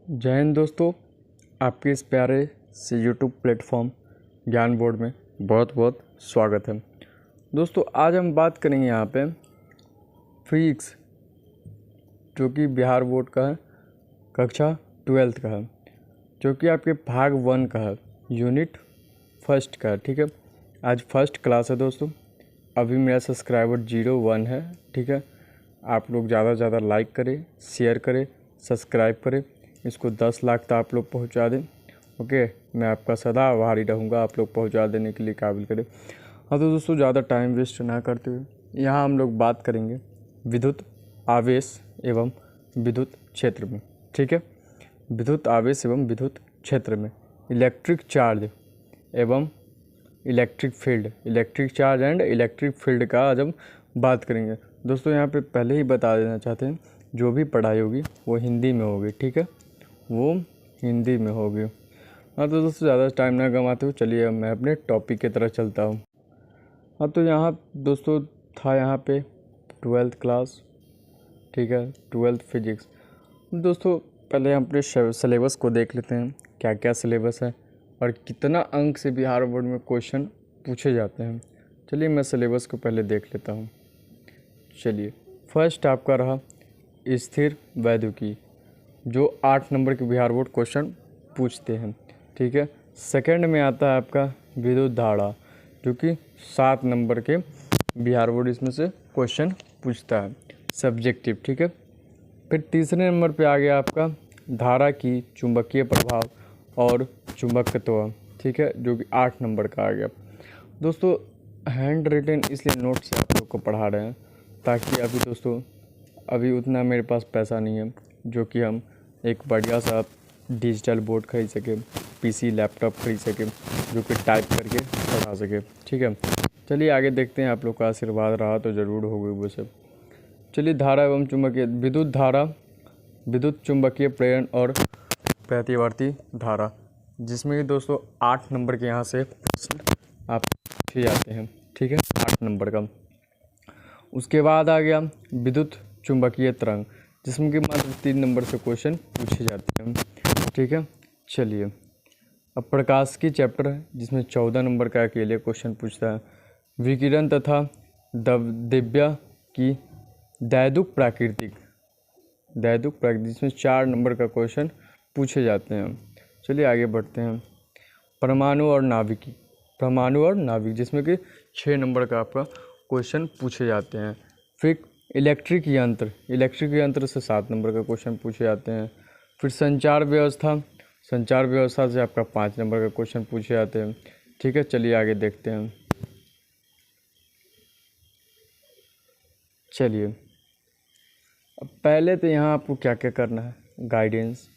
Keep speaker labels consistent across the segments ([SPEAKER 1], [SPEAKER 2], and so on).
[SPEAKER 1] जय हिंद दोस्तों, आपके इस प्यारे से यूट्यूब प्लेटफॉर्म ज्ञान बोर्ड में बहुत बहुत स्वागत है। दोस्तों आज हम बात करेंगे यहाँ पे फिजिक्स, जो कि बिहार बोर्ड का है, कक्षा 12 का है, जो कि आपके भाग 1 का है, यूनिट फर्स्ट का है। ठीक है, आज फर्स्ट क्लास है दोस्तों। अभी मेरा सब्सक्राइबर 01 है। ठीक है, आप लोग ज़्यादा से ज़्यादा लाइक करें, शेयर करें, सब्सक्राइब करें, इसको 10 लाख तक आप लोग पहुंचा दें। ओके, मैं आपका सदा आभारी रहूँगा आप लोग पहुंचा देने के लिए काबिल करें। हाँ तो दोस्तों, ज़्यादा टाइम वेस्ट ना करते हुए यहाँ हम लोग बात करेंगे विद्युत आवेश एवं विद्युत क्षेत्र में। ठीक है, विद्युत आवेश एवं विद्युत क्षेत्र में इलेक्ट्रिक चार्ज एवं electric field, electric charge and electric field का आज हम बात करेंगे। दोस्तों यहाँ पे पहले ही बता देना चाहते हैं, जो भी पढ़ाई होगी वो हिंदी में होगी। ठीक है, वो हिंदी में होगी। हाँ तो दोस्तों ज़्यादा टाइम ना गंवाते हुए चलिए अब मैं अपने टॉपिक की तरफ चलता हूँ। हाँ तो यहाँ दोस्तों था यहाँ पे 12th क्लास। ठीक है, 12th फिजिक्स। दोस्तों पहले हम अपने सिलेबस को देख लेते हैं, क्या क्या सिलेबस है और कितना अंक से बिहार बोर्ड में क्वेश्चन पूछे जाते हैं। चलिए मैं सिलेबस को पहले देख लेता हूँ। चलिए, फर्स्ट आपका रहा स्थिर वैद्युति, जो 8 नंबर के बिहार बोर्ड क्वेश्चन पूछते हैं। ठीक है, सेकंड में आता है आपका विद्युत धारा, जो कि 7 नंबर के बिहार बोर्ड इसमें से क्वेश्चन पूछता है, सब्जेक्टिव। ठीक है, फिर तीसरे नंबर पे आ गया आपका धारा की चुंबकीय प्रभाव और चुंबकत्व। ठीक है, जो कि 8 नंबर का आ गया। दोस्तों हैंड रिटन इसलिए नोट से आप लोग को पढ़ा रहे हैं ताकि अभी दोस्तों अभी उतना मेरे पास पैसा नहीं है जो कि हम एक बढ़िया सा डिजिटल बोर्ड खरीद सके, पीसी लैपटॉप खरीद सके जो कि टाइप करके पढ़ा सके। ठीक है, चलिए आगे देखते हैं, आप लोग का आशीर्वाद रहा तो ज़रूर होगी वो सब। चलिए, धारा एवं चुंबकीय, विद्युत धारा, विद्युत चुंबकीय प्रेरण और प्रतिवर्ती धारा, जिसमें कि दोस्तों 8 नंबर के यहाँ से प्रश्न आप पूछे जाते हैं। ठीक है, 8 नंबर का। उसके बाद आ गया विद्युत चुंबकीय तरंग, जिसमें कि मात्र 3 नंबर से क्वेश्चन पूछे जाते हैं। ठीक है, चलिए अब प्रकाश की चैप्टर है, जिसमें 14 नंबर का अकेले क्वेश्चन पूछता है। विकिरण तथा दिव्या की दैदुक प्राकृतिक, जिसमें 4 नंबर का क्वेश्चन पूछे जाते हैं। चलिए आगे बढ़ते हैं। परमाणु और नाभिक, जिसमें कि 6 नंबर का आपका क्वेश्चन पूछे जाते हैं। फिर इलेक्ट्रिक यंत्र से 7 नंबर का क्वेश्चन पूछे जाते हैं। फिर संचार व्यवस्था से आपका 5 नंबर का क्वेश्चन पूछे जाते हैं। ठीक है, चलिए आगे देखते हैं। चलिए अब पहले तो यहाँ आपको क्या क्या करना है, गाइडेंस,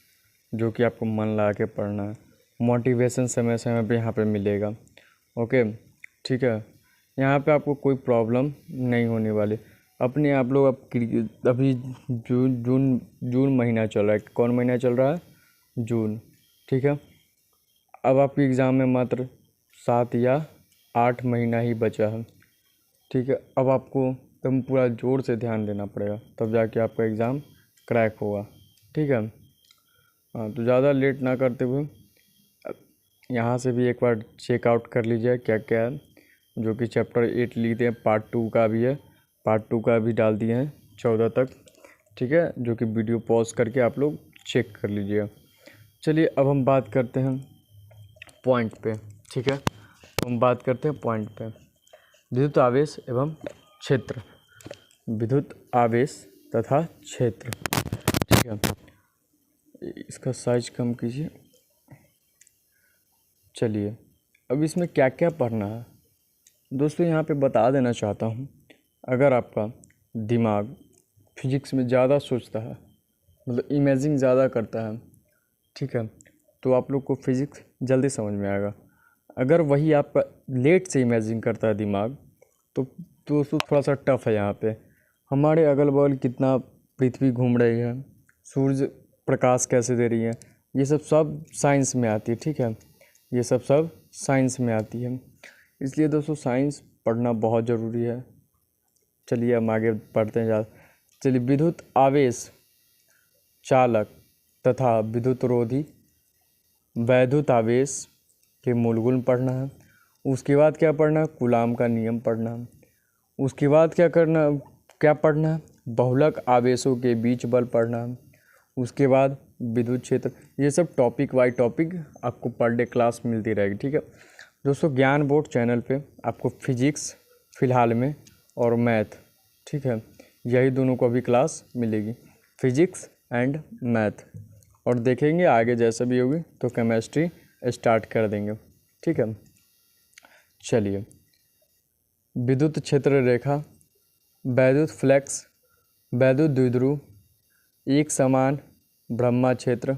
[SPEAKER 1] जो कि आपको मन लगा के पढ़ना है। मोटिवेशन समय समय पे यहाँ पे मिलेगा। ओके, ठीक है, यहाँ पे आपको कोई प्रॉब्लम नहीं होने वाली। अपने आप लोग अभी जून महीना चल रहा है। कौन महीना चल रहा है? जून। ठीक है, अब आपके एग्ज़ाम में मात्र 7 या 8 महीना ही बचा है। ठीक है, अब आपको एकदम पूरा जोर से ध्यान देना पड़ेगा, तब जाके आपका एग्ज़ाम क्रैक होगा। ठीक है, हाँ तो ज़्यादा लेट ना करते हुए यहाँ से भी एक बार चेकआउट कर लीजिए क्या क्या है, जो कि चैप्टर 8 लिखते हैं, पार्ट 2 का भी है, पार्ट 2 का भी डाल दिए हैं 14 तक। ठीक है, जो कि वीडियो पॉज करके आप लोग चेक कर लीजिए। चलिए अब हम बात करते हैं पॉइंट पे। ठीक है, हम बात करते हैं पॉइंट पे। विद्युत आवेश एवं क्षेत्र, विद्युत आवेश तथा क्षेत्र। ठीक है, इसका साइज कम कीजिए। चलिए अब इसमें क्या क्या पढ़ना है दोस्तों, यहाँ पे बता देना चाहता हूँ। अगर आपका दिमाग फिजिक्स में ज़्यादा सोचता है, मतलब इमेजिंग ज़्यादा करता है, ठीक है, तो आप लोग को फिजिक्स जल्दी समझ में आएगा। अगर वही आपका लेट से इमेजिंग करता है दिमाग, तो दोस्तों थोड़ा सा टफ है। यहाँ पे हमारे अगल बगल कितना पृथ्वी घूम रही है, सूर्य प्रकाश कैसे दे रही है, ये सब साइंस में आती है। ठीक है, ये सब साइंस में आती है, इसलिए दोस्तों साइंस पढ़ना बहुत ज़रूरी है। चलिए हम आगे पढ़ते हैं ज़्यादा। चलिए, विद्युत आवेश चालक तथा विद्युतरोधी वैद्युत आवेश के मूल गुण पढ़ना है। उसके बाद क्या पढ़ना है, कूलाम का नियम पढ़ना है। उसके बाद क्या पढ़ना है, बहुलक आवेशों के बीच बल पढ़ना है। उसके बाद विद्युत क्षेत्र। ये सब टॉपिक वाइज टॉपिक आपको पर डे क्लास मिलती रहेगी, ठीक है दोस्तों। ज्ञान बोर्ड चैनल पे आपको फिजिक्स फ़िलहाल में और मैथ, ठीक है, यही दोनों को अभी क्लास मिलेगी, फिजिक्स एंड मैथ। और देखेंगे आगे जैसा भी होगी तो केमिस्ट्री स्टार्ट कर देंगे, ठीक है। चलिए, विद्युत क्षेत्र रेखा, वैद्युत फ्लक्स, वैद्युत द्विध्रुव, एक समान ब्रह्मा क्षेत्र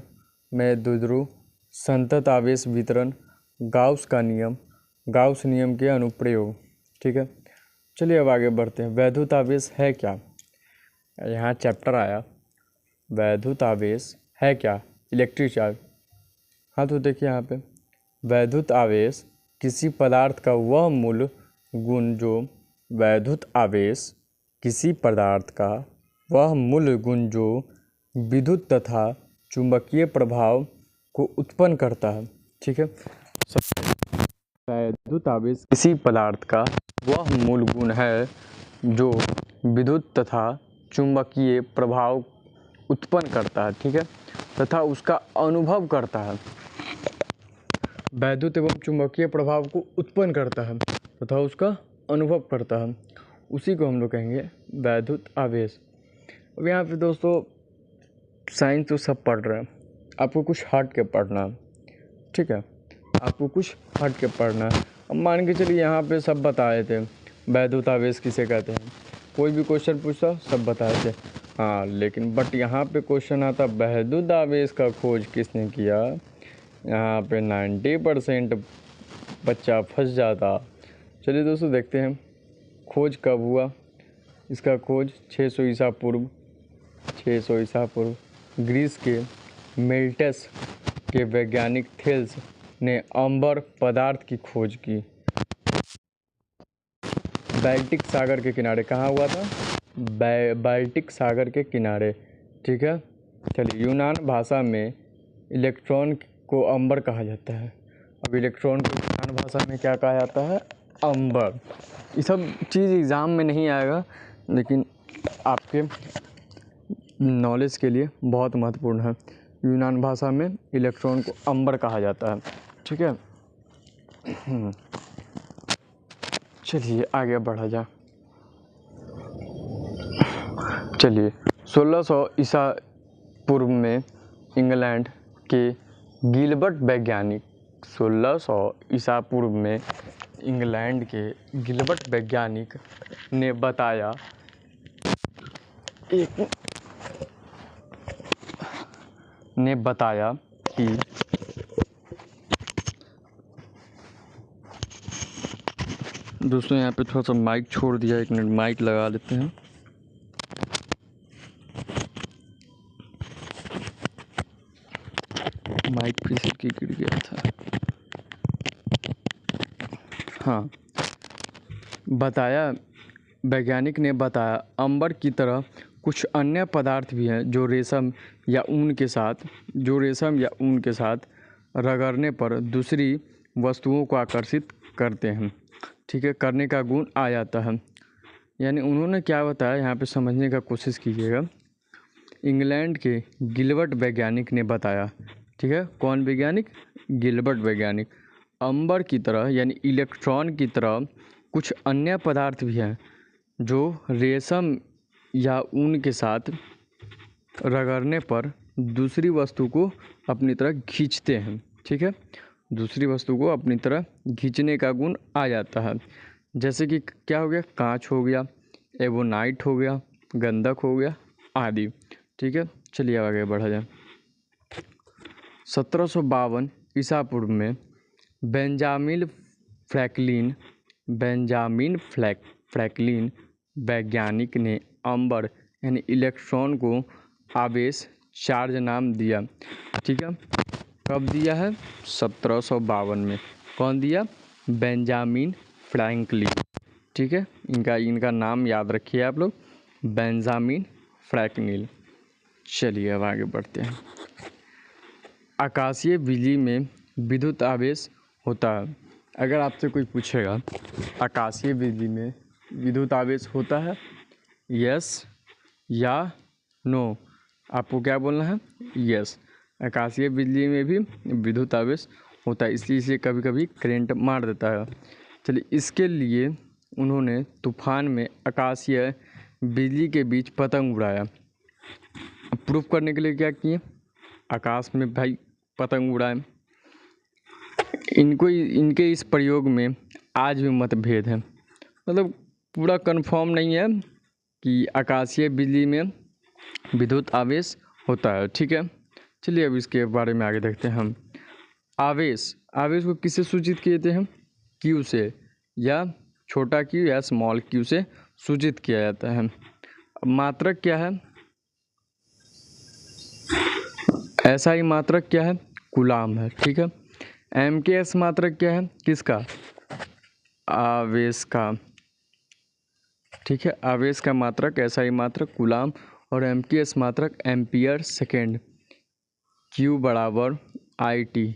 [SPEAKER 1] में द्विध्रुव, संतत आवेश वितरण, गाउस का नियम, गाउस नियम के अनुप्रयोग, ठीक है। चलिए अब आगे बढ़ते हैं। वैद्युत आवेश है क्या, यहाँ चैप्टर आया वैद्युत आवेश है क्या, इलेक्ट्रिक चार्ज। हाँ तो देखिए यहाँ पे वैद्युत आवेश किसी पदार्थ का वह मूल गुण जो वैद्युत आवेश किसी पदार्थ का वह मूल गुण जो विद्युत तथा चुंबकीय प्रभाव को उत्पन्न करता है, ठीक है। वैद्युत आवेश किसी पदार्थ का वह मूल गुण है जो विद्युत तथा चुंबकीय प्रभाव उत्पन्न करता है, ठीक है, तथा उसका अनुभव करता है। वैद्युत एवं चुंबकीय प्रभाव को उत्पन्न करता है तथा उसका अनुभव करता है, उसी को हम लोग कहेंगे वैद्युत आवेश। अब यहाँ पे दोस्तों साइंस तो सब पढ़ रहे हैं, आपको कुछ हट के पढ़ना है, ठीक है, आपको कुछ हट के पढ़ना है। अब मान के चलिए यहाँ पे सब बताए थे वैद्युत आवेश किसे कहते हैं, कोई भी क्वेश्चन पूछता सब बताए थे, हाँ, लेकिन बट यहाँ पे क्वेश्चन आता वैद्युत आवेश का खोज किसने किया, यहाँ पे 90% बच्चा फंस जाता। चलिए दोस्तों देखते हैं खोज कब हुआ। इसका खोज 600 ईसा पूर्व, 600 ईसा पूर्व ग्रीस के मेल्टस के वैज्ञानिक थेल्स ने अंबर पदार्थ की खोज की। बाल्टिक सागर के किनारे कहाँ हुआ था, बाल्टिक सागर के किनारे, ठीक है। चलिए, यूनान भाषा में इलेक्ट्रॉन को अंबर कहा जाता है। अब इलेक्ट्रॉन को यूनान भाषा में क्या कहा जाता है, अंबर। ये सब चीज़ एग्ज़ाम में नहीं आएगा, लेकिन आपके नॉलेज के लिए बहुत महत्वपूर्ण है। यूनान भाषा में इलेक्ट्रॉन को अंबर कहा जाता है, ठीक है। चलिए आगे बढ़ा जाए। चलिए, 1600 ईसा पूर्व में इंग्लैंड के गिलबर्ट वैज्ञानिक, 1600 ईसा पूर्व में इंग्लैंड के गिलबर्ट वैज्ञानिक ने बताया कि दोस्तों यहाँ पे थोड़ा सा माइक छोड़ दिया, एक मिनट माइक लगा लेते हैं। माइक फिर से गिर गया था। हाँ, वैज्ञानिक ने बताया अंबर की तरह कुछ अन्य पदार्थ भी हैं जो रेशम या ऊन के साथ रगड़ने पर दूसरी वस्तुओं को आकर्षित करते हैं, ठीक है, करने का गुण आ जाता है। यानी उन्होंने क्या बताया, यहाँ पे समझने का कोशिश कीजिएगा। इंग्लैंड के गिलबर्ट वैज्ञानिक ने बताया, ठीक है, कौन वैज्ञानिक, गिलबर्ट वैज्ञानिक, अंबर की तरह यानी इलेक्ट्रॉन की तरह कुछ अन्य पदार्थ भी हैं जो रेशम या ऊन के साथ रगड़ने पर दूसरी वस्तु को अपनी तरह खींचते हैं, ठीक है, दूसरी वस्तु को अपनी तरह खींचने का गुण आ जाता है। जैसे कि क्या हो गया, कांच हो गया, एवोनाइट हो गया, गंधक हो गया आदि, ठीक है। चलिए आगे बढ़ा जाए। 1752 ईसा पूर्व में बेंजामिन फ्रैंकलिन वैज्ञानिक ने अंबर यानी इलेक्ट्रॉन को आवेश चार्ज नाम दिया, ठीक है। कब दिया है, 1752 में। कौन दिया, बेंजामिन फ्रैंकलिन, ठीक है। इनका नाम याद रखिए आप लोग, बेंजामिन फ्रैंकलिन। चलिए अब आगे बढ़ते हैं। आकाशीय बिजली में विद्युत आवेश होता है। अगर आपसे कोई पूछेगा आकाशीय बिजली में विद्युत आवेश होता है, यस या नो, आपको क्या बोलना है? यस। आकाशीय बिजली में भी विद्युत आवेश होता है, इसलिए इसे कभी कभी करंट मार देता है। चलिए, इसके लिए उन्होंने तूफान में आकाशीय बिजली के बीच पतंग उड़ाया। प्रूफ करने के लिए क्या किए? आकाश में भाई पतंग उड़ाए। इनके इस प्रयोग में आज भी मतभेद है, मतलब पूरा कंफर्म नहीं है कि आकाशीय बिजली में विद्युत आवेश होता है। ठीक है, चलिए अब इसके बारे में आगे देखते हैं हम। आवेश को किससे सूचित किए थे हम? क्यू से, या छोटा क्यू या स्मॉल क्यू से सूचित किया जाता है। मात्रक क्या है? ऐसा ही मात्रक क्या है? कूलाम है। ठीक है, एम के एस मात्रक क्या है? किसका? आवेश का। ठीक है, आवेश का मात्रक ऐसा ही मात्रक कूलाम, और एम के एस मात्रक एम्पियर सेकेंड। क्यू बराबर आई टी।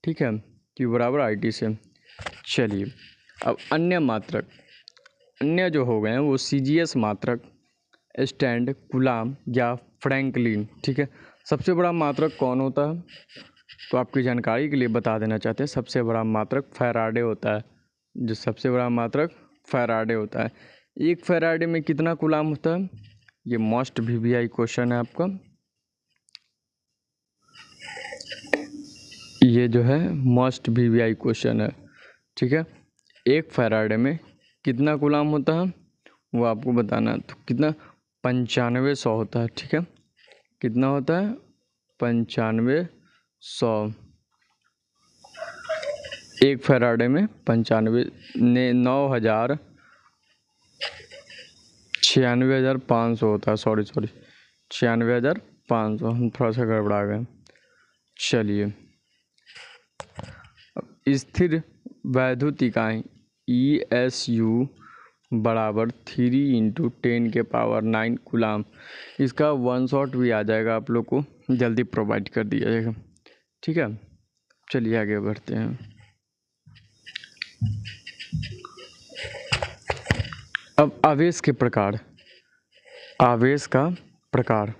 [SPEAKER 1] ठीक है, क्यू बराबर आई टी से। चलिए, अब अन्य मात्रक, अन्य जो हो गए हैं वो सी जी एस मात्रक, स्टैंड, कूलाम या फ्रैंकलिन। ठीक है, सबसे बड़ा मात्रक कौन होता है? तो आपकी जानकारी के लिए बता देना चाहते हैं, सबसे बड़ा मात्रक फैराडे होता है। जो सबसे बड़ा मात्रक फैराडे होता है। एक फैराडे में कितना कूलाम होता है? ये मोस्ट वीवीआई क्वेश्चन है आपका। ये जो है मोस्ट वीवीआई क्वेश्चन है। ठीक है, एक फैराडे में कितना कूलाम होता है वो आपको बताना है। तो कितना? 9500 होता है। ठीक है, कितना होता है? 9500। एक फैराडे में 96,500 होता है। सॉरी 96,500, हम थोड़ा सा गड़बड़ा गए। चलिए, स्थिर वैद्युत इकाई ESU बराबर 3 × 10⁻⁹ कूलाम। इसका वन शॉट भी आ जाएगा, आप लोग को जल्दी प्रोवाइड कर दिया जाएगा। ठीक है, चलिए आगे बढ़ते हैं। अब आवेश के प्रकार, आवेश का प्रकार,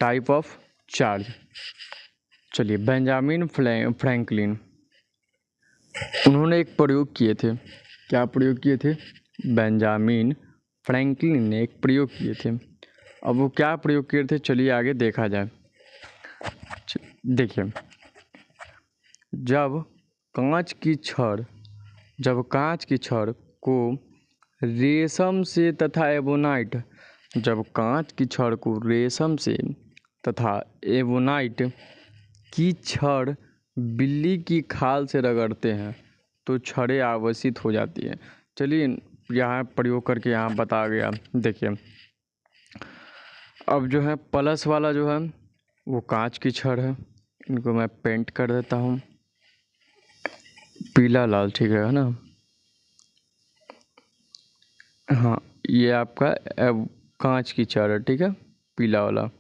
[SPEAKER 1] टाइप ऑफ चार्ज। चलिए, बेंजामिन फ्रैंकलिन, उन्होंने एक प्रयोग किए थे। क्या प्रयोग किए थे? बेंजामिन फ्रैंकलिन ने एक प्रयोग किए थे। अब वो क्या प्रयोग किए थे, चलिए आगे देखा जाए। देखिए, जब कांच की छड़ को रेशम से तथा एबोनाइट, जब कांच की छड़ को रेशम से तथा एबोनाइट की छड़ बिल्ली की खाल से रगड़ते हैं तो छड़ें आवेशित हो जाती हैं। चलिए, यहाँ प्रयोग करके यहाँ बता गया। देखिए, अब जो है प्लस वाला जो है वो कांच की छड़ है, इनको मैं पेंट कर देता हूँ पीला लाल। ठीक है ना? हाँ, ये आपका कांच की छड़ है। ठीक है, पीला वाला।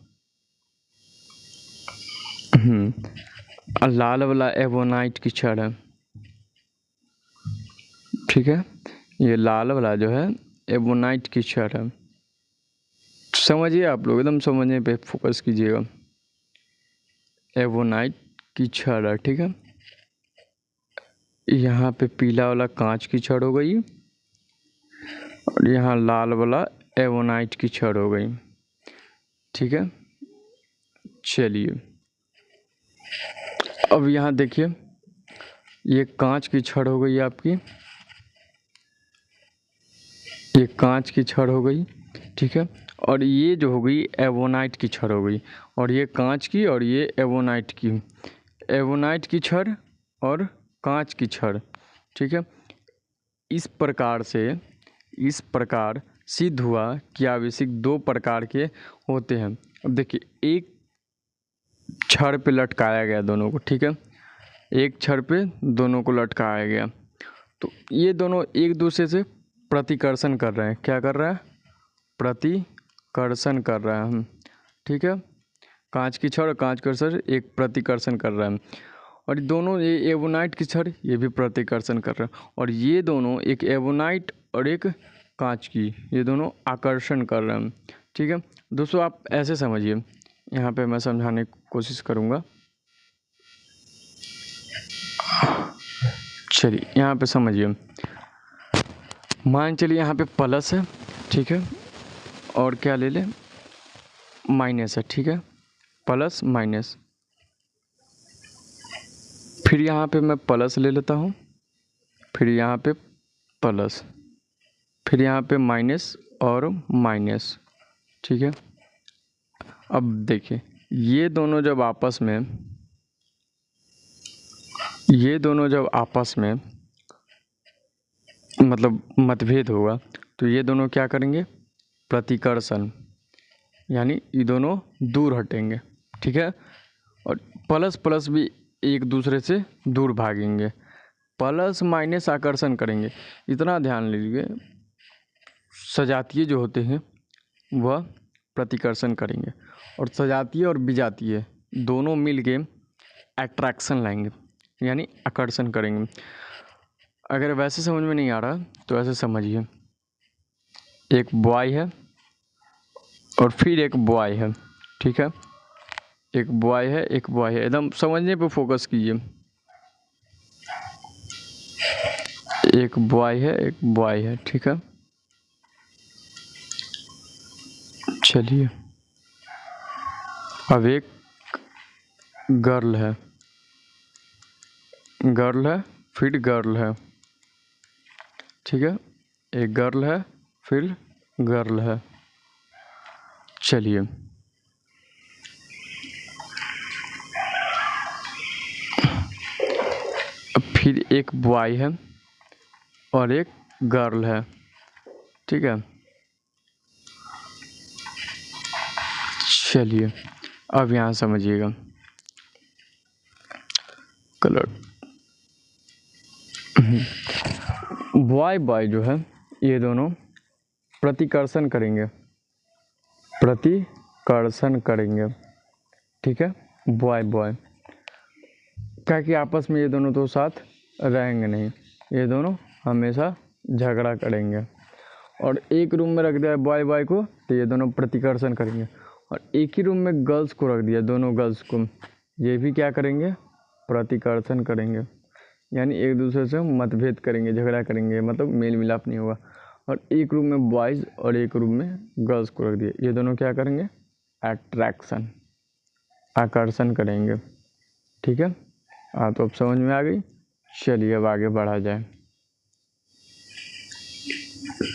[SPEAKER 1] लाल वाला एबोनाइट की छड़ है। ठीक है, ये लाल वाला जो है एबोनाइट की छड़ है। समझिए, आप लोग एकदम समझने पे फोकस कीजिएगा। एबोनाइट की छड़ है। ठीक है, यहाँ पे पीला वाला कांच की छड़ हो गई और यहाँ लाल वाला एबोनाइट की छड़ हो गई। ठीक है, चलिए अब यहाँ देखिए, ये कांच की छड़ हो गई आपकी, ये कांच की छड़ हो गई। ठीक है, और ये जो हो गई एबोनाइट की छड़ हो गई, और ये कांच की और ये एबोनाइट की, एबोनाइट की छड़ और कांच की छड़। ठीक है, इस प्रकार सिद्ध हुआ कि आवेशित दो प्रकार के होते हैं। अब देखिए, एक छड़ पे लटकाया गया दोनों को। ठीक है, एक छड़ पे दोनों को लटकाया गया, तो ये दोनों एक दूसरे से प्रतिकर्षण कर रहे हैं। क्या कर रहा है? प्रतिकर्षण कर रहा है हम। ठीक है, कांच की छड़ और कांच का छड़ एक प्रतिकर्षण कर रहा है, और दोनों ये एवोनाइट की छड़ ये भी प्रतिकर्षण कर रहा है, और ये दोनों एक एवोनाइट और एक कांच की ये दोनों आकर्षण कर रहे हैं। ठीक है दोस्तों, आप ऐसे समझिए, यहाँ पे मैं समझाने की कोशिश करूँगा। चलिए यहाँ पे समझिए, मान चलिए यहाँ पे प्लस है, ठीक है, और क्या ले लें, माइनस है, ठीक है, प्लस माइनस। फिर यहाँ पे मैं प्लस ले लेता हूँ, फिर यहाँ पे प्लस, फिर यहाँ पे माइनस और माइनस, ठीक है। अब देखिए ये दोनों जब आपस में मतलब मतभेद होगा तो ये दोनों क्या करेंगे, प्रतिकर्षण, यानी ये दोनों दूर हटेंगे, ठीक है। और प्लस प्लस भी एक दूसरे से दूर भागेंगे, प्लस माइनस आकर्षण करेंगे। इतना ध्यान लीजिए, सजातीय जो होते हैं वह प्रतिकर्षण करेंगे, और सजातीय और विजातीय दोनों मिलके अट्रैक्शन लाएंगे, यानी आकर्षण करेंगे। अगर वैसे समझ में नहीं आ रहा तो ऐसे समझिए, एक बॉय है और फिर एक बॉय है, ठीक है, एक बॉय है एक बॉय है, एकदम समझने पे फोकस कीजिए। एक बॉय है एक बॉय है, ठीक है। चलिए अब एक गर्ल है, गर्ल है फिर गर्ल है, ठीक है, एक गर्ल है फिर गर्ल है। चलिए अब फिर एक बॉय है और एक गर्ल है, ठीक है। चलिए अब यहाँ समझिएगा, कलर बॉय बॉय जो है ये दोनों प्रतिकर्षण करेंगे, प्रतिकर्षण करेंगे, ठीक है, बॉय बॉय, क्या कि आपस में ये दोनों तो साथ रहेंगे नहीं, ये दोनों हमेशा झगड़ा करेंगे। और एक रूम में रख दिया बॉय बॉय को तो ये दोनों प्रतिकर्षण करेंगे, और एक ही रूम में गर्ल्स को रख दिया, दोनों गर्ल्स को, ये भी क्या करेंगे, प्रतिकर्षण करेंगे, यानी एक दूसरे से मतभेद करेंगे, झगड़ा करेंगे, मतलब मेल मिलाप नहीं होगा। और एक रूम में बॉयज़ और एक रूम में गर्ल्स को रख दिया, ये दोनों क्या करेंगे, अट्रैक्शन, आकर्षण करेंगे, ठीक है। हाँ तो अब समझ में आ गई। चलिए अब आगे बढ़ा जाए।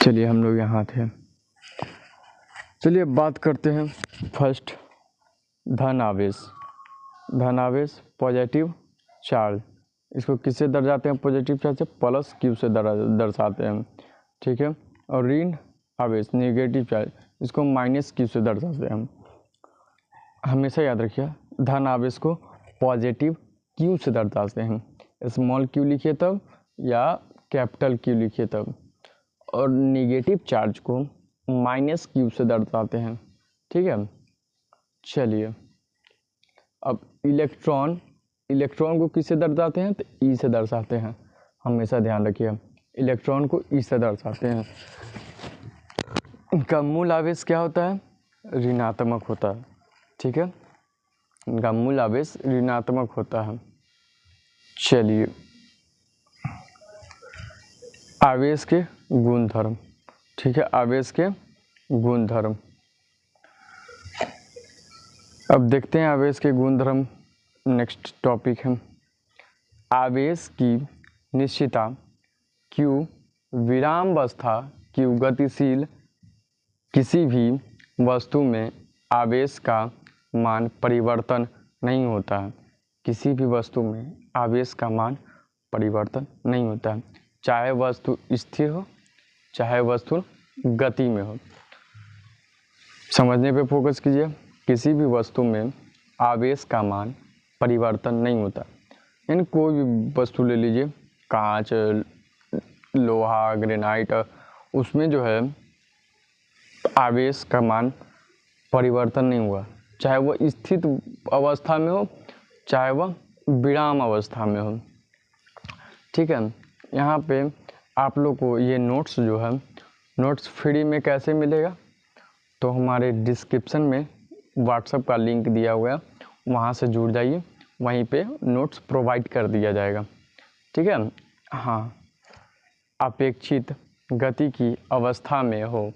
[SPEAKER 1] चलिए हम लोग यहाँ थे, चलिए बात करते हैं फर्स्ट, धन आवेश। धन आवेश पॉजिटिव चार्ज, इसको किससे दर्शाते हैं, पॉजिटिव चार्ज से प्लस क्यू से दर्शाते हैं, ठीक है। और ऋण आवेश नेगेटिव चार्ज, इसको माइनस क्यू से दर्शाते हैं। हमेशा याद रखिए, धन आवेश को पॉजिटिव क्यू से दर्शाते हैं, स्मॉल क्यू लिखिए तब या कैपिटल क्यू लिखिए तब, और नेगेटिव चार्ज को माइनस क्यू से दर्शाते हैं, ठीक है। चलिए अब इलेक्ट्रॉन, इलेक्ट्रॉन को किससे दर्शाते हैं, तो ई से दर्शाते हैं, हमेशा ध्यान रखिए, इलेक्ट्रॉन को ई से दर्शाते हैं। इनका मूल आवेश क्या होता है, ऋणात्मक होता है, ठीक है, इनका मूल आवेश ऋणात्मक होता है। चलिए आवेश के गुणधर्म, ठीक है, आवेश के गुणधर्म, अब देखते हैं आवेश के गुणधर्म। नेक्स्ट टॉपिक है आवेश की निश्चितता, क्यू विरामावस्था, क्यू गतिशील, किसी भी वस्तु में आवेश का मान परिवर्तन नहीं होता है, किसी भी वस्तु में आवेश का मान परिवर्तन नहीं होता है, चाहे वस्तु स्थिर हो चाहे वस्तु गति में हो। समझने पे फोकस कीजिए, किसी भी वस्तु में आवेश का मान परिवर्तन नहीं होता, यानी कोई भी वस्तु ले लीजिए, कांच, लोहा, ग्रेनाइट, उसमें जो है आवेश का मान परिवर्तन नहीं हुआ, चाहे वह स्थित अवस्था में हो चाहे वह विराम अवस्था में हो। ठीक है, यहाँ पे आप लोग को ये नोट्स जो है नोट्स फ्री में कैसे मिलेगा, तो हमारे डिस्क्रिप्शन में व्हाट्सएप का लिंक दिया हुआ है, वहाँ से जुड़ जाइए, वहीं पे नोट्स प्रोवाइड कर दिया जाएगा। ठीक है, हाँ, अपेक्षित गति की अवस्था में हो,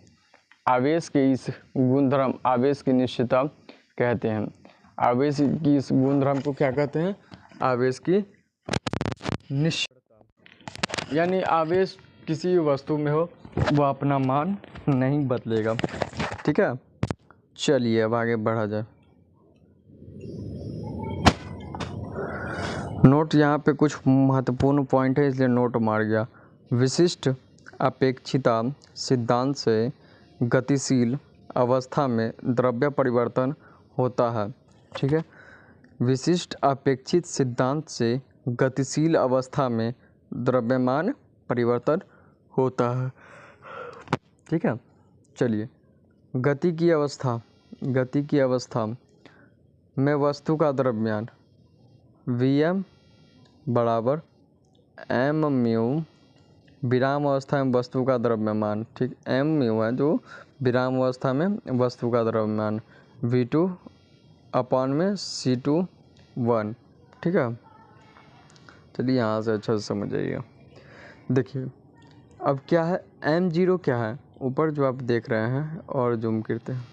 [SPEAKER 1] आवेश के इस गुणधर्म, आवेश की निश्चयता कहते हैं। आवेश की इस गुणधर्म को क्या कहते हैं? आवेश की निश्चयता, यानी आवेश किसी वस्तु में हो वह अपना मान नहीं बदलेगा। ठीक है, चलिए अब आगे बढ़ा जाए। नोट यहाँ पे कुछ महत्वपूर्ण पॉइंट है, इसलिए नोट मार गया। विशिष्ट अपेक्षिता सिद्धांत से गतिशील अवस्था में द्रव्य परिवर्तन होता है। ठीक है, विशिष्ट अपेक्षित सिद्धांत से गतिशील अवस्था में द्रव्यमान परिवर्तन होता है। ठीक है, चलिए, गति की अवस्था में वस्तु का द्रव्यमान Vm बराबर m म्यू, विराम अवस्था में वस्तु का द्रव्यमान, ठीक, m म्यू है जो विराम अवस्था में वस्तु का द्रव्यमान, V2 अपॉन में C2 1। ठीक है, चलिए यहाँ से अच्छा से समझ जाइएगा। देखिए अब क्या है, m0 क्या है, ऊपर जो आप देख रहे हैं, और जूम करते हैं,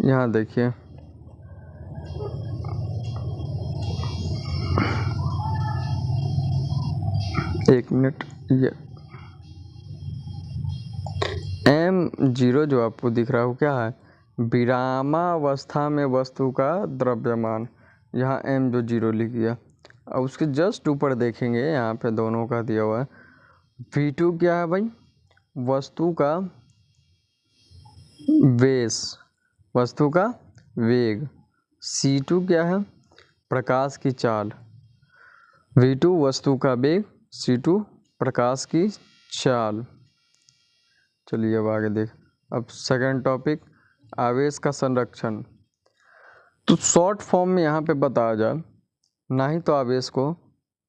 [SPEAKER 1] यहाँ देखिए, एक मिनट, ये m0 जो आपको दिख रहा है वो क्या है, विरामावस्था में वस्तु का द्रव्यमान। यहाँ m जो 0 लिख दिया। अब उसके जस्ट ऊपर देखेंगे, यहाँ पे दोनों का दिया हुआ है। V2 क्या है भाई, वस्तु का वेश, वस्तु का वेग। C2 क्या है, प्रकाश की चाल। V2 वस्तु का वेग, C2 प्रकाश की चाल। चलिए अब आगे देख। अब सेकंड टॉपिक, आवेश का संरक्षण। तो शॉर्ट फॉर्म में यहाँ पे बताया जाए, ना ही तो आवेश को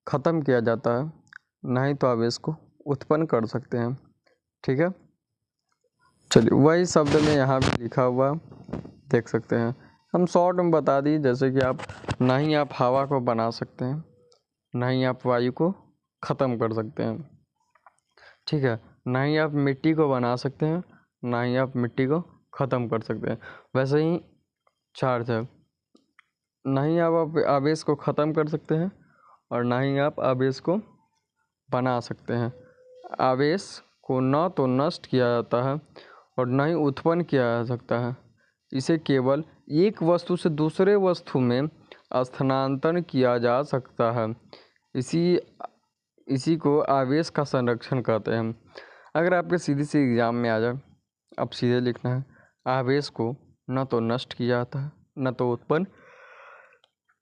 [SPEAKER 1] ख़त्म किया जाता है, ना ही तो आवेश को उत्पन्न कर सकते हैं। ठीक है, चलिए वही शब्द में यहाँ भी लिखा हुआ देख सकते हैं। हम शॉर्ट में बता दिए, जैसे कि आप ना ही आप हवा को बना सकते हैं, ना ही आप वायु को ख़त्म कर सकते हैं। ठीक है, ना ही आप मिट्टी को बना सकते हैं, ना ही आप मिट्टी को ख़त्म कर सकते हैं। वैसे ही चार्ज है, ना ही आप आवेश को ख़त्म कर सकते हैं और ना ही आप आवेश को बना सकते हैं। आवेश को न तो नष्ट किया जाता है और न ही उत्पन्न किया जा सकता है। इसे केवल एक वस्तु से दूसरे वस्तु में स्थानांतरण किया जा सकता है। इसी को आवेश का संरक्षण कहते हैं। अगर आपके सीधी सी एग्जाम में आ जाए, अब सीधे लिखना है, आवेश को न तो नष्ट किया जाता है न तो उत्पन्न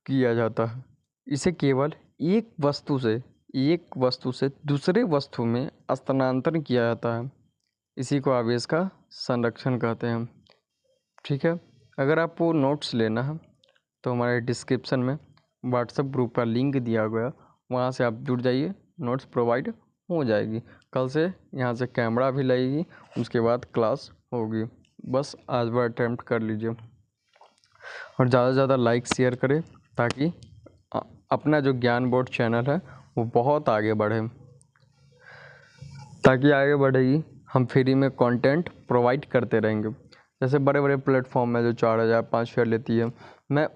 [SPEAKER 1] किया जाता है। इसे केवल एक वस्तु से दूसरे वस्तु में स्थानांतरण किया जाता है। इसी को आवेश का संरक्षण कहते हैं। ठीक है, अगर आपको नोट्स लेना है तो हमारे डिस्क्रिप्शन में व्हाट्सएप ग्रुप का लिंक दिया गया, वहाँ से आप जुड़ जाइए, नोट्स प्रोवाइड हो जाएगी। कल से यहाँ से कैमरा भी लगेगी, उसके बाद क्लास होगी। बस आज बार अटैम्प्ट कर लीजिए और ज़्यादा से ज़्यादा लाइक शेयर करें, ताकि अपना जो ज्ञान बोर्ड चैनल है वो बहुत आगे बढ़े। ताकि आगे बढ़ेगी, हम फ्री में कंटेंट प्रोवाइड करते रहेंगे। जैसे बड़े बड़े प्लेटफॉर्म है जो 4000 5000 लेती है, मैं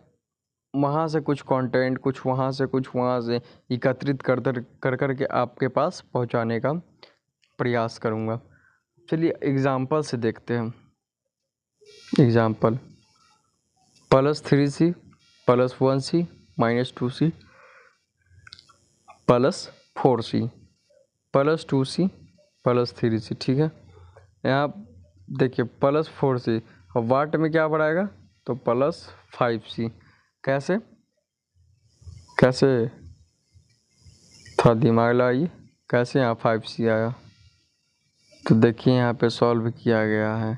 [SPEAKER 1] वहाँ से कुछ कंटेंट, कुछ वहाँ से एकत्रित कर के आपके पास पहुँचाने का प्रयास करूँगा। चलिए एग्जाम्पल से देखते हैं। Example, +3c +1c -2c +4c +2c +3c। ठीक है, यहाँ देखिए +4c, और वाट में क्या बढ़ाएगा तो +5c। कैसे थोड़ा दिमाग लगाइए, कैसे यहाँ 5c आया। तो देखिए यहाँ पे सॉल्व किया गया है,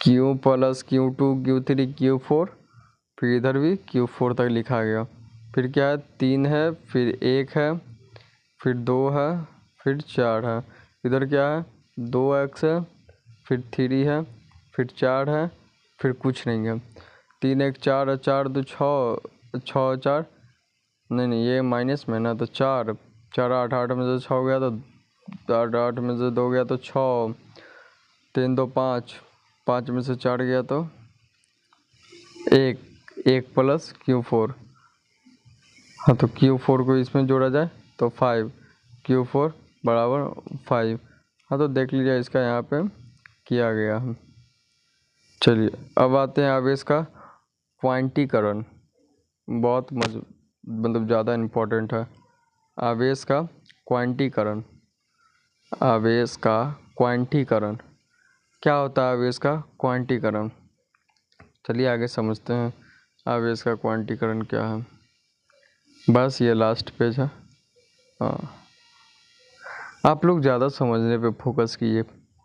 [SPEAKER 1] Q plus Q2 Q3 Q4, फिर इधर भी Q4 तक लिखा गया। फिर क्या है, 3 है, फिर 1 है, फिर 2 है, फिर 4 है। इधर क्या है, 2x है, फिर 3 है, फिर 4 है, फिर कुछ नहीं है। 3 1 4 है, 4 2 6, 6 4, नहीं ये माइनस में ना, तो 4 4 8 8 में से 6 गया तो 8 8 में से 2 गया तो 6, 3 2 5, 5 में से 4 गया तो 1, 1 प्लस Q4। हाँ तो Q4 को इसमें जोड़ा जाए तो 5, Q4 बराबर 5। हाँ तो देख लीजिए इसका यहाँ पे किया गया है। चलिए अब आते हैं आवेश का क्वांटीकरण, बहुत मतलब ज़्यादा इम्पोर्टेंट है। आवेश का क्वांटीकरण, आवेश का क्वांटीकरण क्या होता है? आवेश का क्वांटीकरण, चलिए आगे समझते हैं आवेश का क्वांटीकरण क्या है। बस ये लास्ट पेज है। हाँ आप लोग ज़्यादा समझने पे फोकस कीजिए,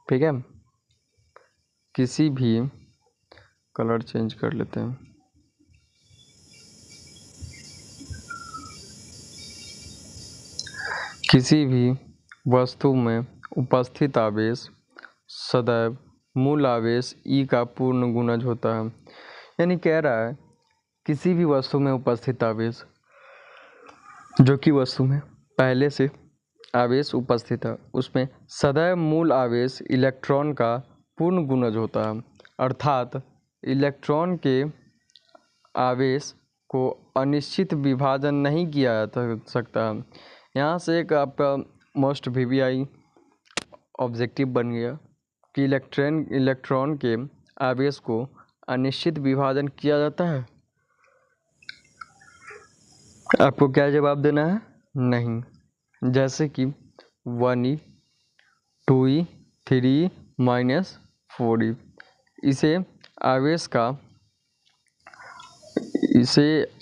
[SPEAKER 1] ठीक है। किसी भी कलर चेंज कर लेते हैं। किसी भी वस्तु में उपस्थित आवेश सदैव मूल आवेश E का पूर्ण गुणज होता है। यानी कह रहा है किसी भी वस्तु में उपस्थित आवेश, जो कि वस्तु में पहले से आवेश उपस्थित है, उसमें सदैव मूल आवेश इलेक्ट्रॉन का पूर्ण गुणज होता है। अर्थात इलेक्ट्रॉन के आवेश को अनिश्चित विभाजन नहीं किया जा सकता। यहाँ से एक आपका मोस्ट VVI ऑब्जेक्टिव बन गया कि इलेक्ट्रॉन के आवेश को अनिश्चित विभाजन किया जाता है। आपको क्या जवाब देना है? नहीं। जैसे कि 1e 2e 3e -4e, इसे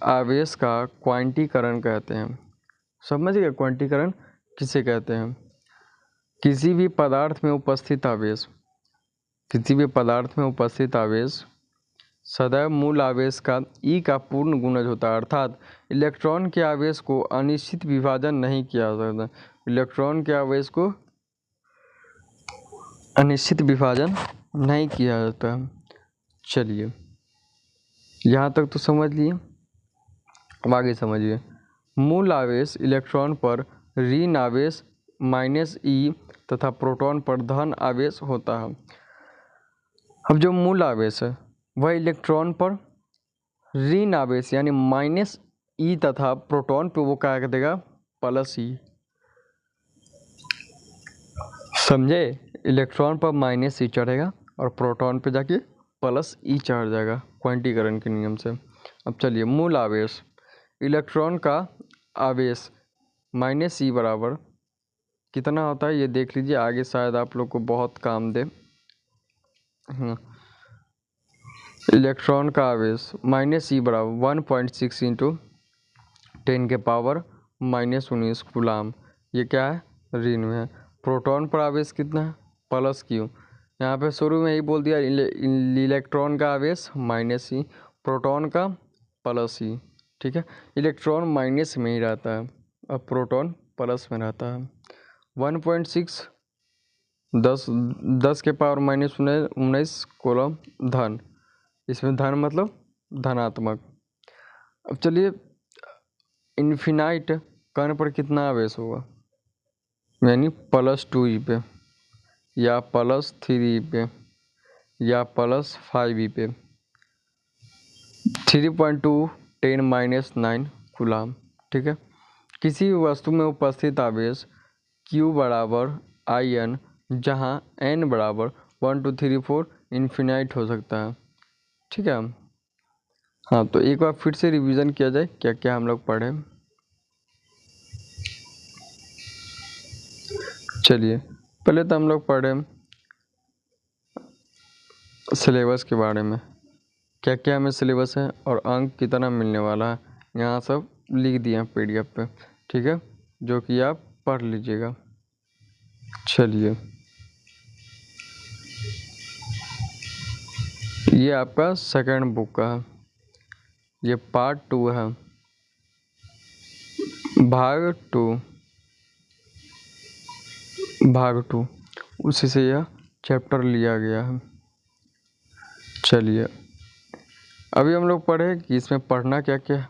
[SPEAKER 1] आवेश का क्वांटीकरण कहते हैं। समझ गए क्वांटीकरण किसे कहते हैं? किसी भी पदार्थ में उपस्थित आवेश सदैव मूल आवेश का E का पूर्ण गुणज होता है। अर्थात इलेक्ट्रॉन के आवेश को अनिश्चित विभाजन नहीं किया जा सकता। इलेक्ट्रॉन के आवेश को अनिश्चित विभाजन नहीं किया जाता। चलिए यहाँ तक तो समझ लिए, अब आगे समझिए। मूल आवेश इलेक्ट्रॉन पर ऋण आवेश -E तथा प्रोटॉन पर धन आवेश होता है। अब जो मूल आवेश है वह इलेक्ट्रॉन पर ऋण आवेश यानी -E तथा प्रोटॉन पे वो क्या कर देगा? +E। समझे? इलेक्ट्रॉन पर -E चढ़ेगा और प्रोटॉन पे जाके +E चढ़ जाएगा क्वांटीकरण के नियम से। अब चलिए मूल आवेश इलेक्ट्रॉन का आवेश -E बराबर कितना होता है ये देख लीजिए, आगे शायद आप लोग को बहुत काम दे। इलेक्ट्रॉन का आवेश -E बराबर 1.6 × 10⁻⁻19 कूलाम। ये क्या है? ऋण में है। प्रोटॉन पर आवेश कितना है? +Q। यहाँ पे शुरू में ही बोल दिया इलेक्ट्रॉन का आवेश -E, प्रोटॉन का +E। ठीक है, इलेक्ट्रॉन माइनस में ही रहता है और प्रोटॉन प्लस में रहता है। 1.6 10⁻⁻19 कूलम धन, इसमें धन मतलब धनात्मक। अब चलिए इन्फिनाइट कण पर कितना आवेश होगा? यानी +2E पे या +3E पे या +5E पे 3.2 10⁻⁹ कूलाम। ठीक है, किसी भी वस्तु में उपस्थित आवेश Q बराबर IN, जहाँ N बराबर 1 2 3 4 इन्फिनाइट हो सकता है। ठीक है, हाँ तो एक बार फिर से रिवीजन किया जाए क्या क्या हम लोग पढ़े। चलिए पहले तो हम लोग पढ़े सिलेबस के बारे में, क्या क्या हमें सिलेबस है और अंक कितना मिलने वाला है, यहाँ सब लिख दिए हैं PDF पे। ठीक है, जो कि आप पढ़ लीजिएगा। चलिए ये आपका सेकंड बुक का है, ये पार्ट 2 है, भाग टू उसी से यह चैप्टर लिया गया है। चलिए अभी हम लोग पढ़े कि इसमें पढ़ना क्या क्या है।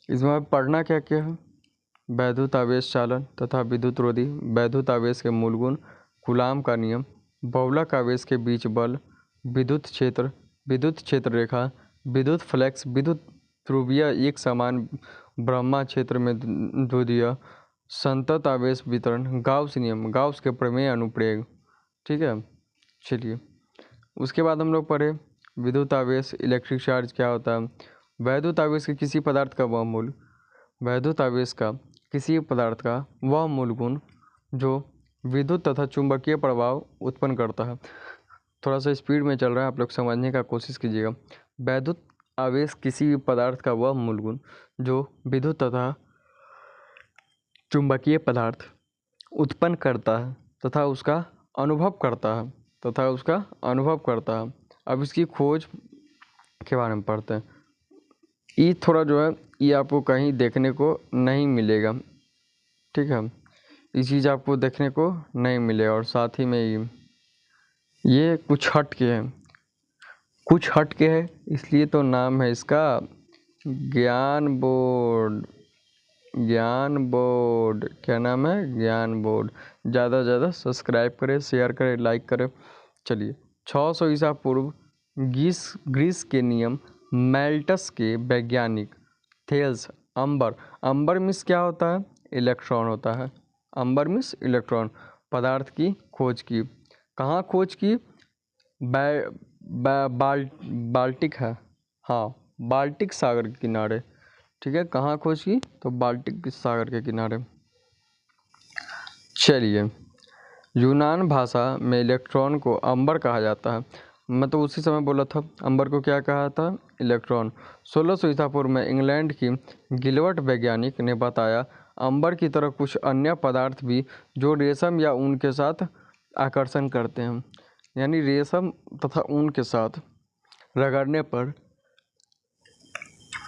[SPEAKER 1] इसमें पढ़ना क्या क्या है, वैद्युत आवेश चालन तथा विद्युत रोधी, वैद्युत आवेश के मूल गुण, कूलाम का नियम, बहुलक आवेश के बीच बल, विद्युत क्षेत्र रेखा, विद्युत फ्लक्स, विद्युत ध्रुवीय एक समान ब्रह्मा क्षेत्र में ध्रुवीय, संतत आवेश वितरण, गाउस नियम, गाउस के प्रमेय अनुप्रयोग। ठीक है, चलिए उसके बाद हम लोग पढ़े विद्युत आवेश, इलेक्ट्रिक चार्ज क्या होता है, वैद्युत आवेश के किसी पदार्थ का वह मूल, वैद्युत आवेश का किसी पदार्थ का वह मूल गुण जो विद्युत तथा चुंबकीय प्रभाव उत्पन्न करता है। थोड़ा सा स्पीड में चल रहा है, आप लोग समझने का कोशिश कीजिएगा। वैद्युत आवेश किसी भी पदार्थ का वह मूल गुण जो विद्युत तथा चुंबकीय पदार्थ उत्पन्न करता है तथा उसका अनुभव करता है अब इसकी खोज के बारे में पढ़ते हैं। ये थोड़ा जो है ये आपको कहीं देखने को नहीं मिलेगा, ठीक है, ये चीज़ आपको देखने को नहीं मिलेगा। और साथ ही में ये कुछ हट के है, इसलिए तो नाम है इसका ज्ञान बोर्ड। क्या नाम है, ज्ञान बोर्ड। ज़्यादा से ज़्यादा सब्सक्राइब करें, शेयर करें, लाइक करें। चलिए 600 ईसा पूर्व ग्रीस के नियम मेल्टस के वैज्ञानिक थेल्स अंबर मिस क्या होता है, इलेक्ट्रॉन होता है। अंबर मिस इलेक्ट्रॉन पदार्थ की खोज की। कहाँ खोज की, बाल्टिक है, हाँ बाल्टिक सागर के किनारे। ठीक है, कहाँ खोज की, तो बाल्टिक सागर के किनारे। चलिए यूनान भाषा में इलेक्ट्रॉन को अंबर कहा जाता है। मैं तो उसी समय बोला था अंबर को क्या कहा था, इलेक्ट्रॉन। 1600 ईसा पूर्व में इंग्लैंड की गिलबर्ट वैज्ञानिक ने बताया अंबर की तरह कुछ अन्य पदार्थ भी जो रेशम या ऊन के साथ आकर्षण करते हैं, यानी रेशम तथा ऊन के साथ रगड़ने पर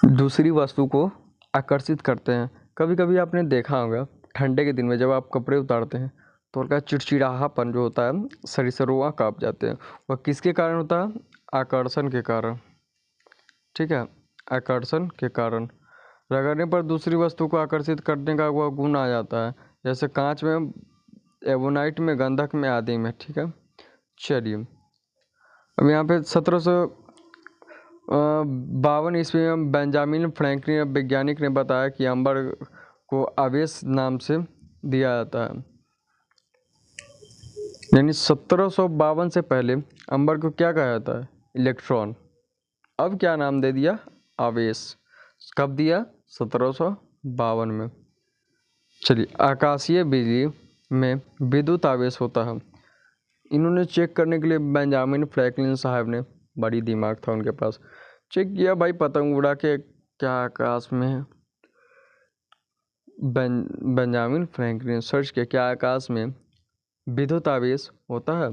[SPEAKER 1] दूसरी वस्तु को आकर्षित करते हैं। कभी कभी आपने देखा होगा ठंडे के दिन में जब आप कपड़े उतारते हैं तो उनका चिड़चिड़ाहापन जो होता है, शरीर से रोआं काँप जाते हैं, वह किसके कारण होता है, आकर्षण के कारण। ठीक है, आकर्षण के कारण रगड़ने पर दूसरी वस्तु को आकर्षित करने का वह गुण आ जाता है, जैसे कांच में, एबोनाइट में, गंधक में आदि में। ठीक है, चलिए अब यहाँ पे 1752 ईस्वी में बेंजामिन फ्रैंकलिन वैज्ञानिक ने बताया कि अंबर को आवेश नाम से दिया जाता है, यानी 1752 से पहले अंबर को क्या कहा जाता है, इलेक्ट्रॉन। अब क्या नाम दे दिया, आवेश। कब दिया, 1752 में। चलिए आकाशीय बिजली में विद्युत आवेश होता है। इन्होंने चेक करने के लिए बेंजामिन फ्रैंकलिन साहब ने, बड़ी दिमाग था उनके पास, चेक किया भाई पतंग उड़ा के क्या आकाश में है। बेंजामिन फ्रैंकलिन सर्च किया क्या आकाश में विद्युत आवेश होता है।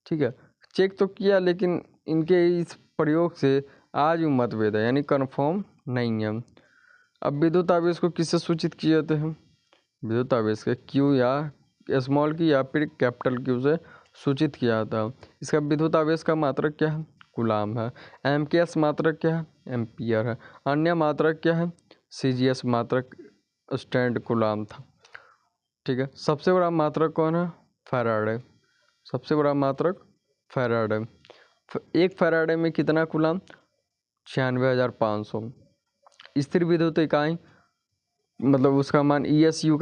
[SPEAKER 1] ठीक है, चेक तो किया लेकिन इनके इस प्रयोग से आज भी मतभेद है, यानी कंफर्म नहीं है। अब विद्युत आवेश को किससे सूचित किए जाते हैं, विद्युत आवेश के क्यू या स्मॉल की या फिर कैपिटल क्यू से सूचित किया जाता है। इसका विद्युत आवेश का मात्रक क्या है, कूलाम है। एमकेएस मात्रक क्या है, एम्पियर है। अन्य मात्रक क्या है, सीजीएस मात्रक स्टैंड कूलाम था। ठीक है, सबसे बड़ा मात्रक कौन है, फैराडे। सबसे बड़ा मात्रक फैराडे। एक फैराडे में कितना कूलाम, 96,500। स्थिर विद्युत इकाई मतलब उसका मान ESU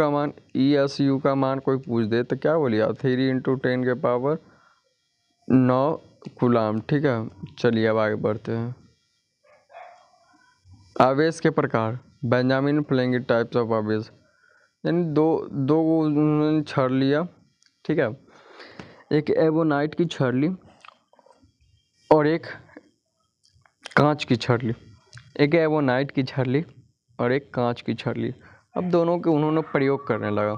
[SPEAKER 1] का मान कोई पूछ दे तो क्या बोलिए, 3 × 10 के पावर 9 कूलाम। ठीक है, चलिए अब आगे बढ़ते हैं। आवेश के प्रकार, बेंजामिन फ्रैंकलिन टाइप्स ऑफ आवेश, यानी दो उन्होंने छड़ लिया। ठीक है, एक एबोनाइट की छड़ ली और एक कांच की छड़ ली। एक एबोनाइट की छड़ ली और एक कांच की छड़ ली। अब दोनों के उन्होंने प्रयोग करने लगा।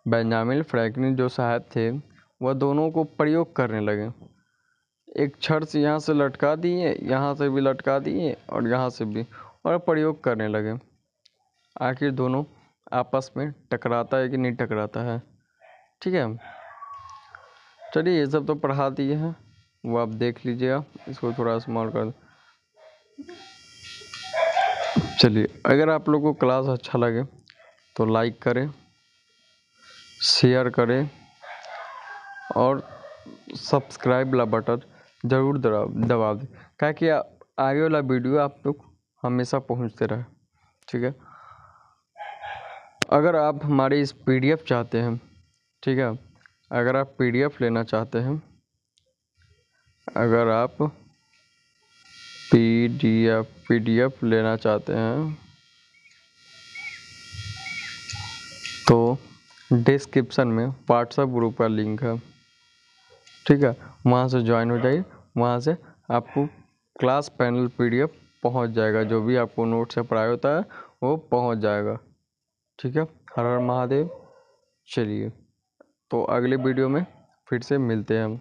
[SPEAKER 1] बेंजामिन फ्रैंकलिन जो साहब थे वह दोनों को प्रयोग करने लगे। एक छड़ से यहाँ से लटका दिए, यहाँ से भी लटका दिए और यहाँ से भी, और प्रयोग करने लगे। आखिर दोनों आपस में टकराता है कि नहीं टकराता है। ठीक है, चलिए ये सब तो पढ़ा दिए हैं, वो आप देख लीजिएगा। इसको थोड़ा स्मॉल कर। चलिए, अगर आप लोगों को क्लास अच्छा लगे तो लाइक करें, शेयर करें और सब्सक्राइब वाला बटन ज़रूर दबा दें, ताकि आगे वाला वीडियो आप लोग हमेशा पहुंचते रहे। ठीक है, अगर आप हमारी इस PDF चाहते हैं, ठीक है, अगर आप PDF लेना चाहते हैं, अगर आप PDF लेना चाहते हैं तो डिस्क्रिप्शन में व्हाट्सएप ग्रुप का लिंक है। ठीक है, वहाँ से ज्वाइन हो जाइए, वहाँ से आपको क्लास पैनल PDF पहुँच जाएगा, जो भी आपको नोट से पढ़ाया होता है वो पहुँच जाएगा। ठीक है, हर हर महादेव। चलिए, तो अगले वीडियो में फिर से मिलते हैं हम।